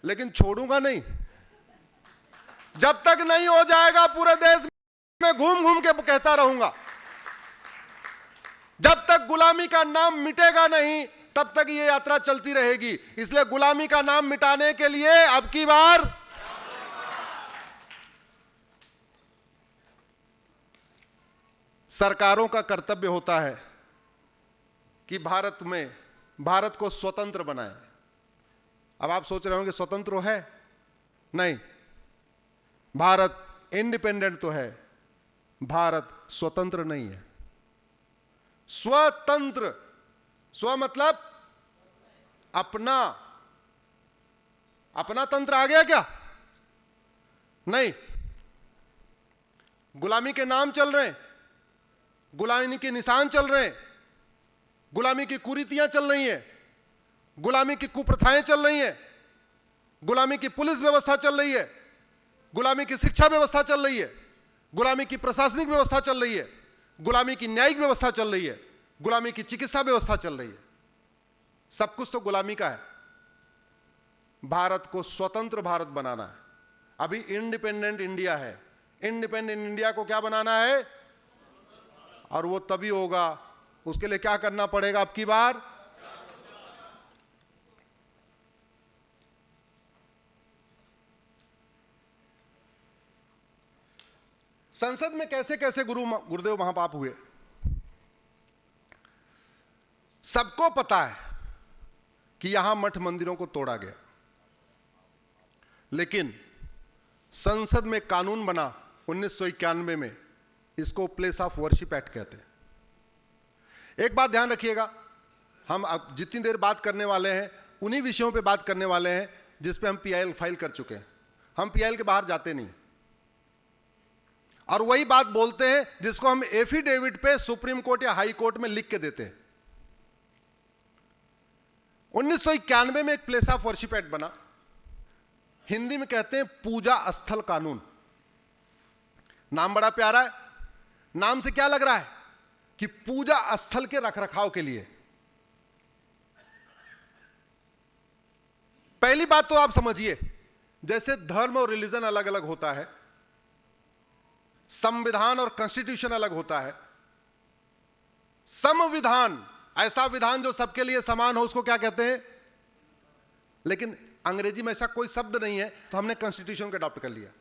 लेकिन छोड़ूंगा नहीं। जब तक नहीं हो जाएगा पूरे देश में घूम घूम के कहता रहूंगा। जब तक गुलामी का नाम मिटेगा नहीं तब तक ये यात्रा चलती रहेगी। इसलिए गुलामी का नाम मिटाने के लिए अब की बार सरकारों का कर्तव्य होता है कि भारत को स्वतंत्र बनाए। अब आप सोच रहे होंगे स्वतंत्र है? नहीं, भारत इंडिपेंडेंट तो है, भारत स्वतंत्र नहीं है। स्वतंत्र, स्व मतलब अपना। अपना तंत्र आ गया क्या? नहीं, गुलामी के नाम चल रहे हैं, गुलामी के निशान चल रहे हैं, गुलामी की कुरीतियां चल रही हैं, गुलामी की कुप्रथाएं चल रही हैं, गुलामी की पुलिस व्यवस्था चल रही है, गुलामी की शिक्षा व्यवस्था चल रही है, गुलामी की प्रशासनिक व्यवस्था चल रही है, गुलामी की न्यायिक व्यवस्था चल रही है, गुलामी की चिकित्सा व्यवस्था चल रही है। सब कुछ तो गुलामी का है। भारत को स्वतंत्र भारत बनाना है। अभी इंडिपेंडेंट इंडिया है, इंडिपेंडेंट इंडिया को क्या बनाना है? और वो तभी होगा, उसके लिए क्या करना पड़ेगा अब की बार? संसद में कैसे कैसे गुरुदेव महापाप हुए, सबको पता है कि यहां मठ मंदिरों को तोड़ा गया, लेकिन संसद में कानून बना 1991 में, इसको प्लेस ऑफ वर्शिप एक्ट कहते हैं। एक बात ध्यान रखिएगा, हम अब जितनी देर बात करने वाले हैं उन्हीं विषयों पे बात करने वाले हैं जिस पे हम पीआईएल फाइल कर चुके हैं। हम पीआईएल के बाहर जाते नहीं, और वही बात बोलते हैं जिसको हम एफिडेविट पे सुप्रीम कोर्ट या हाई कोर्ट में लिख के देते हैं। 1991 में एक प्लेस ऑफ वर्शिप एक्ट बना, हिंदी में कहते हैं पूजा स्थल कानून। नाम बड़ा प्यारा है, नाम से क्या लग रहा है कि पूजा स्थल के रखरखाव के लिए। पहली बात तो आप समझिए, जैसे धर्म और रिलीजन अलग अलग होता है, संविधान और कॉन्स्टिट्यूशन अलग होता है। संविधान, ऐसा विधान जो सबके लिए समान हो, उसको क्या कहते हैं? लेकिन अंग्रेजी में ऐसा कोई शब्द नहीं है, तो हमने कॉन्स्टिट्यूशन को अडॉप्ट कर लिया।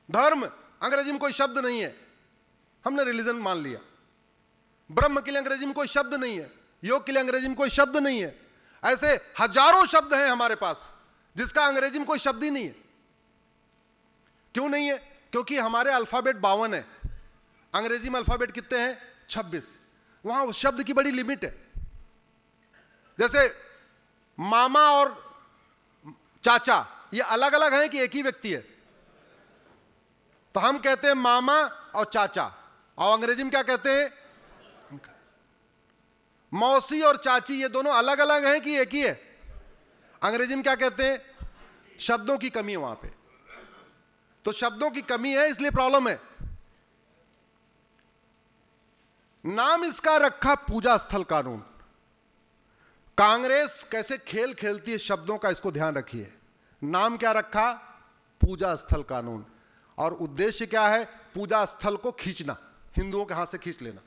धर्म, अंग्रेजी में कोई शब्द नहीं है, हमने रिलीजन मान लिया। ब्रह्म के लिए अंग्रेजी में कोई शब्द नहीं है, योग के लिए अंग्रेजी में कोई शब्द नहीं है। ऐसे हजारों शब्द हैं हमारे पास जिसका अंग्रेजी में कोई शब्द ही नहीं है। क्यों नहीं है? क्योंकि हमारे अल्फाबेट 52 है, अंग्रेजी में अल्फाबेट कितने हैं? 26। वहां उस शब्द की बड़ी लिमिट है। जैसे मामा और चाचा, ये अलग अलग हैं कि एक ही व्यक्ति है? तो हम कहते हैं मामा और चाचा, और अंग्रेजी में क्या कहते हैं? मौसी और चाची, ये दोनों अलग अलग हैं कि एक ही है? अंग्रेजी में क्या कहते हैं? शब्दों की कमी है वहां पे। तो शब्दों की कमी है, इसलिए प्रॉब्लम है। नाम इसका रखा पूजा स्थल कानून। कांग्रेस कैसे खेल खेलती है शब्दों का, इसको ध्यान रखिए। नाम क्या रखा? पूजा स्थल कानून। और उद्देश्य क्या है? पूजा स्थल को खींचना, हिंदुओं के हाथ से खींच लेना।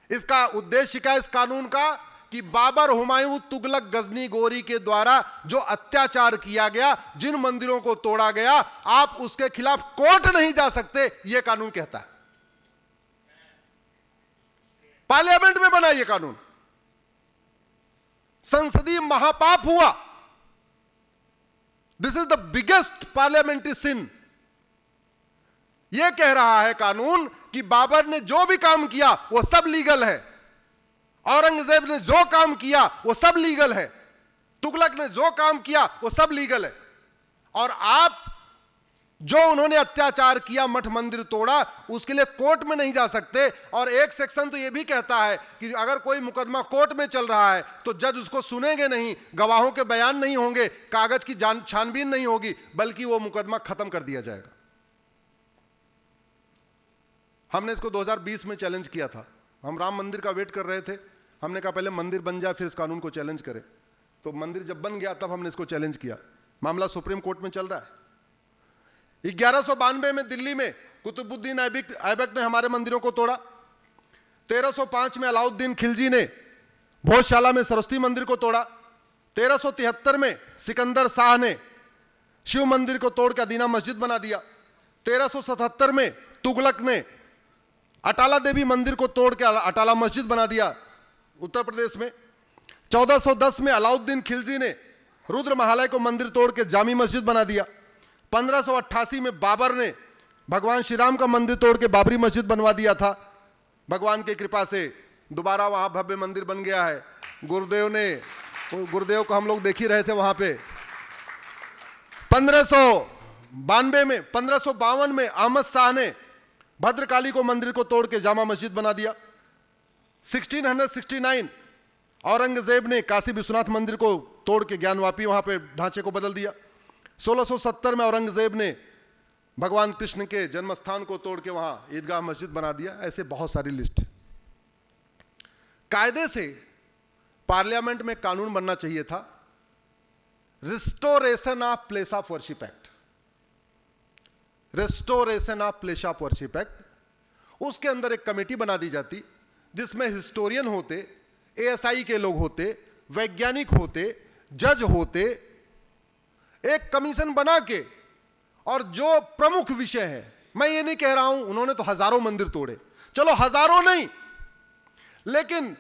इसका उद्देश्य क्या है इस कानून का? कि बाबर, हुमायूं, तुगलक, गजनी, गोरी के द्वारा जो अत्याचार किया गया, जिन मंदिरों को तोड़ा गया, आप उसके खिलाफ कोर्ट नहीं जा सकते, यह कानून कहता है। पार्लियामेंट में बना यह कानून, संसदीय महापाप हुआ। This is the biggest parliamentary sin. यह कह रहा है कानून कि बाबर ने जो भी काम किया वो सब लीगल है, औरंगजेब ने जो काम किया वो सब लीगल है, तुगलक ने जो काम किया वो सब लीगल है। और आप जो उन्होंने अत्याचार किया, मठ मंदिर तोड़ा, उसके लिए कोर्ट में नहीं जा सकते। और एक सेक्शन तो यह भी कहता है कि अगर कोई मुकदमा कोर्ट में चल रहा है तो जज उसको सुनेंगे नहीं, गवाहों के बयान नहीं होंगे, कागज की छानबीन नहीं होगी, बल्कि वो मुकदमा खत्म कर दिया जाएगा। हमने इसको 2020 में चैलेंज किया था। हम राम मंदिर का वेट कर रहे थे, हमने कहा पहले मंदिर बन जाए फिर इस कानून को चैलेंज करें। तो मंदिर जब बन गया तब हमने इसको चैलेंज किया। मामला सुप्रीम कोर्ट में चल रहा है। 1192 में दिल्ली में कुतुबुद्दीन ऐबक ने हमारे मंदिरों को तोड़ा। 1305 में अलाउद्दीन खिलजी ने भोजशाला में सरस्वती मंदिर को तोड़ा। 1373 में सिकंदर शाह ने शिव मंदिर को तोड़ के अदीना मस्जिद बना दिया। 1377 में तुगलक ने अटाला देवी मंदिर को तोड़ के अटाला मस्जिद बना दिया उत्तर प्रदेश में। 1410 में अलाउद्दीन खिलजी ने रुद्र महालय को मंदिर तोड़ के जामी मस्जिद बना दिया। 1588 में बाबर ने भगवान श्री राम का मंदिर तोड़ के बाबरी मस्जिद बनवा दिया था। भगवान की कृपा से दोबारा वहां भव्य मंदिर बन गया है। गुरुदेव को हम लोग देख ही रहे थे वहां पे। 1552 में अहमद शाह ने भद्रकाली को मंदिर को तोड़ के जामा मस्जिद बना दिया। 1669 औरंगजेब ने काशी विश्वनाथ मंदिर को तोड़ के ज्ञानवापी वहां पे ढांचे को बदल दिया। 1670 में औरंगजेब ने भगवान कृष्ण के जन्मस्थान को तोड़ के वहां ईदगाह मस्जिद बना दिया। ऐसे बहुत सारी लिस्ट। कायदे से पार्लियामेंट में कानून बनना चाहिए था, restoration of place of worship act. Restoration of place of worship act, उसके अंदर एक कमेटी बना दी जाती जिसमें हिस्टोरियन होते, एएसआई के लोग होते, वैज्ञानिक होते, जज होते, एक कमीशन बना के, और जो प्रमुख विषय है, मैं ये नहीं कह रहा हूं उन्होंने तो हजारों मंदिर तोड़े, चलो हजारों नहीं, लेकिन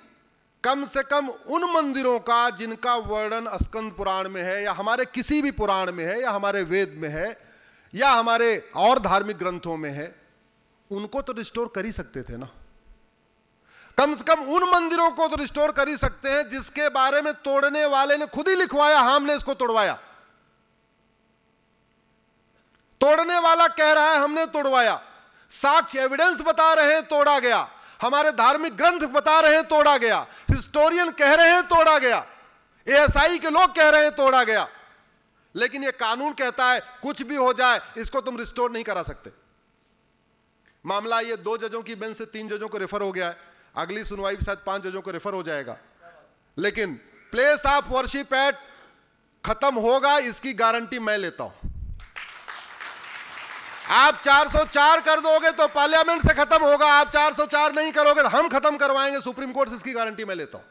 कम से कम उन मंदिरों का जिनका वर्णन स्कंद पुराण में है या हमारे किसी भी पुराण में है या हमारे वेद में है या हमारे और धार्मिक ग्रंथों में है, उनको तो रिस्टोर कर ही सकते थे ना। कम से कम उन मंदिरों को तो रिस्टोर कर ही सकते हैं जिसके बारे में तोड़ने वाले ने खुद ही लिखवाया, हमने इसको तोड़वाया। तोड़ने वाला कह रहा है हमने तोड़वाया, साक्ष्य एविडेंस बता रहे हैं तोड़ा गया, हमारे धार्मिक ग्रंथ बता रहे हैं तोड़ा गया, हिस्टोरियन कह रहे हैं तोड़ा गया, एएसआई के लोग कह रहे हैं तोड़ा गया, लेकिन यह कानून कहता है कुछ भी हो जाए इसको तुम रिस्टोर नहीं करा सकते। मामला ये 2 जजों की बेंच से 3 जजों को रेफर हो गया है, अगली सुनवाई भी शायद 5 जजों को रेफर हो जाएगा, लेकिन प्लेस ऑफ वर्शिप एक्ट खत्म होगा इसकी गारंटी मैं लेता हूं। आप 404 कर दोगे तो पार्लियामेंट से खत्म होगा, आप 404 नहीं करोगे तो हम खत्म करवाएंगे सुप्रीम कोर्ट से, इसकी गारंटी मैं लेता हूं।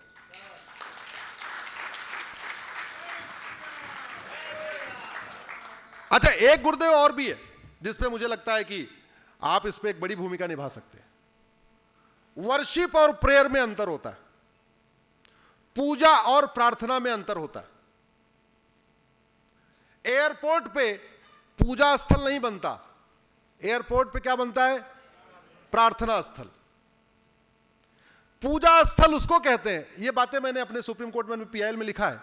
अच्छा, एक गुरुदेव और भी है जिसपे मुझे लगता है कि आप इस पे एक बड़ी भूमिका निभा सकते हैं। वर्शिप और प्रेयर में अंतर होता है, पूजा और प्रार्थना में अंतर होता है। एयरपोर्ट पे पूजा स्थल नहीं बनता, एयरपोर्ट पे क्या बनता है? प्रार्थना स्थल। पूजा स्थल उसको कहते हैं, ये बातें मैंने अपने सुप्रीम कोर्ट में पीआईएल में लिखा है।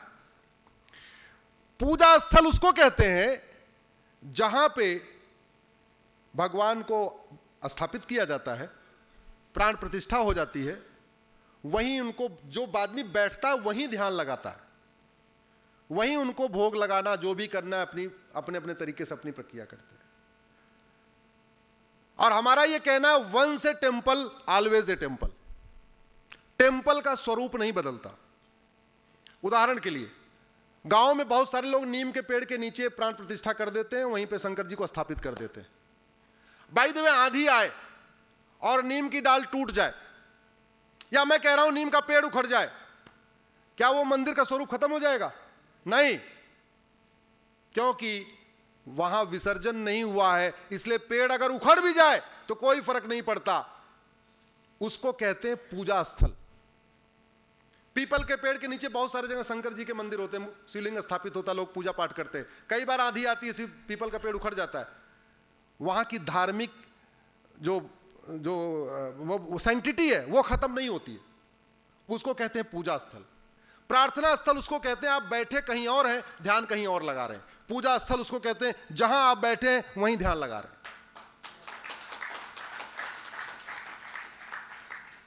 पूजा स्थल उसको कहते हैं जहां पे भगवान को स्थापित किया जाता है, प्राण प्रतिष्ठा हो जाती है, वहीं उनको जो आदमी बैठता है वहीं ध्यान लगाता है, वहीं उनको भोग लगाना जो भी करना है अपने अपने तरीके से अपनी प्रक्रिया करते हैं। और हमारा यह कहना है once a temple always a temple. Temple का स्वरूप नहीं बदलता। उदाहरण के लिए गांव में बहुत सारे लोग नीम के पेड़ के नीचे प्राण प्रतिष्ठा कर देते हैं, वहीं पे शंकर जी को स्थापित कर देते हैं। बाय द वे आंधी आए और नीम की डाल टूट जाए, या मैं कह रहा हूं नीम का पेड़ उखड़ जाए, क्या वो मंदिर का स्वरूप खत्म हो जाएगा? नहीं, क्योंकि वहां विसर्जन नहीं हुआ है, इसलिए पेड़ अगर उखड़ भी जाए तो कोई फर्क नहीं पड़ता। उसको कहते हैं पूजा स्थल। पीपल के पेड़ के नीचे बहुत सारे जगह शंकर जी के मंदिर होते हैं, शिवलिंग स्थापित होता है, लोग पूजा पाठ करते हैं। कई बार आंधी आती है, पीपल का पेड़ उखड़ जाता है, वहां की धार्मिक वो सैंक्टिटी है वो खत्म नहीं होती है, उसको कहते हैं पूजा स्थल। प्रार्थना स्थल उसको कहते हैं आप बैठे कहीं और हैं, ध्यान कहीं और लगा रहे हैं। पूजा स्थल उसको कहते हैं जहां आप बैठे हैं वहीं ध्यान लगा रहे हैं।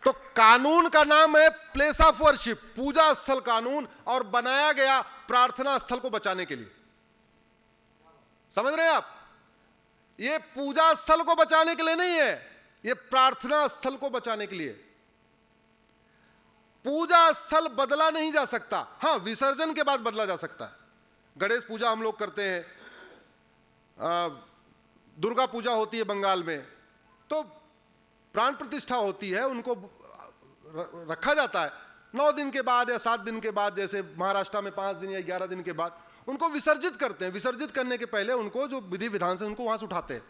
तो कानून का नाम है प्लेस ऑफ वर्शिप, पूजा स्थल कानून, और बनाया गया प्रार्थना स्थल को बचाने के लिए। समझ रहे हैं आप? ये पूजा स्थल को बचाने के लिए नहीं है, ये प्रार्थना स्थल को बचाने के लिए। पूजा स्थल बदला नहीं जा सकता, हां विसर्जन के बाद बदला जा सकता है। गणेश पूजा हम लोग करते हैं, दुर्गा पूजा होती है बंगाल में, तो प्राण प्रतिष्ठा होती है, उनको रखा जाता है 9 दिन के बाद या 7 दिन के बाद, जैसे महाराष्ट्र में 5 दिन या 11 दिन के बाद उनको विसर्जित करते हैं। विसर्जित करने के पहले उनको जो विधि विधान से उनको वहां से उठाते हैं।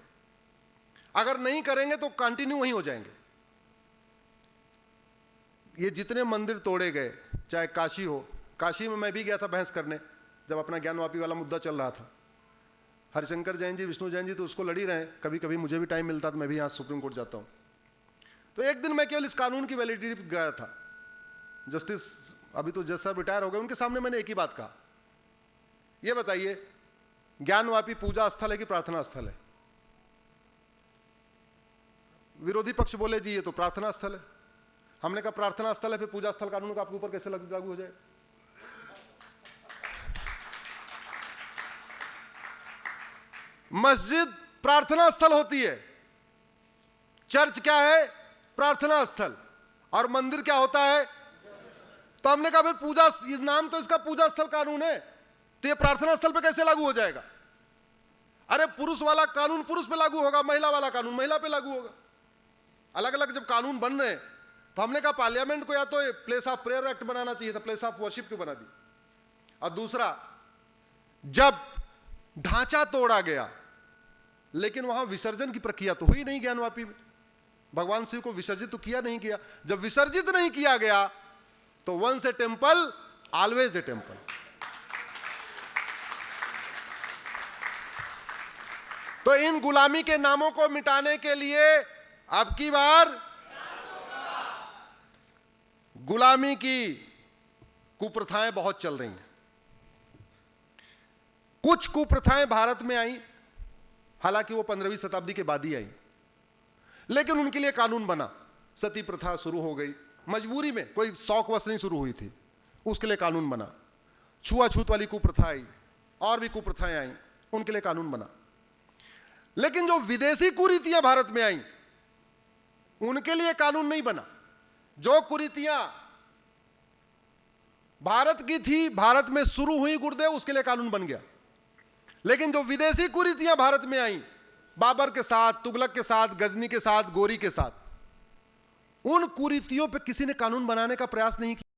अगर नहीं करेंगे तो कंटिन्यू वहीं हो जाएंगे। ये जितने मंदिर तोड़े गए, चाहे काशी हो, काशी में मैं भी गया था बहस करने, जब अपना ज्ञानवापी वाला मुद्दा चल रहा था। हरिशंकर जैन जी, विष्णु जैन जी तो उसको लड़ ही रहे हैं, कभी कभी मुझे भी टाइम मिलता तो मैं भी यहाँ सुप्रीम कोर्ट जाता हूँ। तो एक दिन मैं केवल इस कानून की वैलिडिटी गया था, जस्टिस अभी तो जज साहब रिटायर हो गए, उनके सामने मैंने एक ही बात कहा, ये बताइए ज्ञानवापी पूजा स्थल है कि प्रार्थना स्थल है? विरोधी पक्ष बोले जी ये तो प्रार्थना स्थल है। हमने कहा प्रार्थना स्थल है, फिर पूजा स्थल कानून का आपके ऊपर कैसे लागू हो जाए? मस्जिद प्रार्थना स्थल होती है, चर्च क्या है? प्रार्थना स्थल। और मंदिर क्या होता है? तो हमने कहा फिर पूजा, नाम तो इसका पूजा स्थल कानून है, तो ये प्रार्थना स्थल पे कैसे लागू हो जाएगा? अरे पुरुष वाला कानून पुरुष पे लागू होगा, महिला वाला कानून महिला पे लागू होगा। अलग अलग जब कानून बन रहे हैं तो हमने कहा पार्लियामेंट को या तो प्लेस ऑफ प्रेयर एक्ट बनाना चाहिए था, प्लेस ऑफ वर्शिप क्यों बना दी? और दूसरा, जब ढांचा तोड़ा गया लेकिन वहां विसर्जन की प्रक्रिया तो हुई नहीं ज्ञानवापी में, भगवान शिव को विसर्जित तो किया नहीं किया। जब विसर्जित नहीं किया गया तो once a temple always a temple. तो इन गुलामी के नामों को मिटाने के लिए अब की बार गुलामी की कुप्रथाएं बहुत चल रही हैं। कुछ कुप्रथाएं भारत में आई, हालांकि वो 15वीं शताब्दी के बाद ही आई, लेकिन उनके लिए कानून बना। सती प्रथा शुरू हो गई, मजबूरी में, कोई शौकवश नहीं शुरू हुई थी, उसके लिए कानून बना। छुआछूत वाली कुप्रथा आई, और भी कुप्रथाएं आई, उनके लिए कानून बना। लेकिन जो विदेशी कुरीतियां भारत में आई, उनके लिए कानून नहीं बना। जो कुरीतियां भारत की थी, भारत में शुरू हुई गुरुदेव, उसके लिए कानून बन गया। लेकिन जो विदेशी कुरीतियां भारत में आई, बाबर के साथ, तुगलक के साथ, गजनी के साथ, गोरी के साथ, उन कुरीतियों पे किसी ने कानून बनाने का प्रयास नहीं किया।